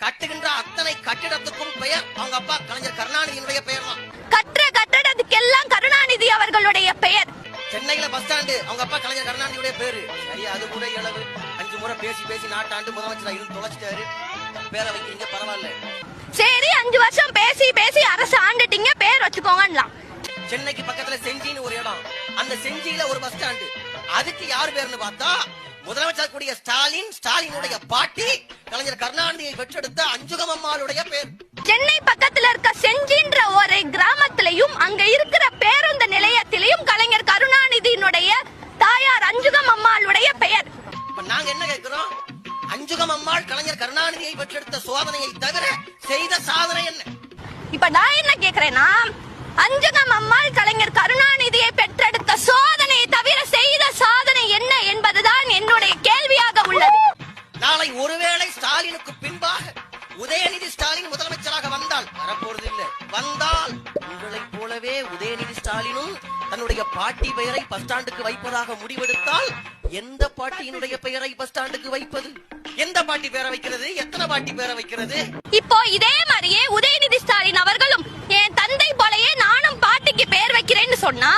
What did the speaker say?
கட்டுகின்ற அத்தனை கட்டிடத்துக்கும் பெயர் அவங்க அப்பா கலைஞர் கருணாநிதியினுடைய பெயர் தான். கட்டுற கட்டடத்துக்கெல்லாம் கருணாநிதி அவர்களுடைய பெயர். சென்னையில பஸ் ஸ்டாண்டு அவங்க அப்பா கலைஞர் கருணாநிதியுடைய பேரு. சரி, அது கூட இளவு 5 முறை பேசி பேசி நாட்டாண்டு முதலமைச்சரா இருந்து தொலைச்சிட்டாரு. பேரை வைக்கிறீங்க, பரவாயில்ல. சரி, 5 வருஷம் பேசி பேசி அரசு ஆண்டுட்டீங்க, பேர் வச்சுக்கோங்கலாம். சென்னைக்கு பக்கத்துல செஞ்சின்னு ஒரு இடம், அந்த செஞ்சியில ஒரு பஸ் ஸ்டாண்டு. அதுக்கு யார் பேருன்னு பார்த்தா முதலமைச்சர் கூடிய ஸ்டாலினுடைய பாட்டி கலைஞர் கருணாநிதியை பெற்றெடுத்த அஞ்சுகம் அம்மாளுடைய பேர். சென்னை பக்கத்துல இருக்க செஞ்சின்ற ஒரு கிராமத்திலையும் அங்க இருக்கிற பேருந்து நிலையத்திலையும் கலைஞர் கருணாநிதியினுடைய தாயார் அஞ்சுகம் அம்மாளுடைய பெயர். இப்ப நாங்க என்ன கேட்கிறோம்? அஞ்சுகம் அம்மாள் கலைஞர் கருணாநிதியை பெற்றெடுத்த சோதனையை தவிர செய்த சாதனை என்ன? இப்ப நான் என்ன கேக்குறேன்னா, அஞ்சுகம் அம்மாள் கலைஞர் கருணாநிதியை பெற்றெடுத்த சோதனையை தவிர செய்த சாதனை என்ன என்பதுதான் என்னுடைய கேள்வியாக உள்ளது. நாளை ஒருவேளை ஸ்டாலினுக்கு பின்பாக உதயநிதி ஸ்டாலின் முதலமைச்சராக வந்தால், வரப்போறது இல்லை, வந்தால் உங்களைப் போலவே உதயநிதி ஸ்டாலினும் தன்னுடைய பாட்டி பெயரை பஸ் ஸ்டாண்டுக்கு வைப்பதாக முடிவெடுத்தால், எந்த பாட்டியினுடைய பெயரை பஸ் ஸ்டாண்டுக்கு வைப்பது? எந்த பாட்டி பேரை வைக்கிறது? எத்தனை பாட்டி பேரை வைக்கிறது? இப்போ இதே மாதிரியே உதயநிதி ஸ்டாலின் அவர்களும் என் தந்தை போலயே நானும் பாட்டிக்கு பேர் வைக்கிறேன்னு சொன்னா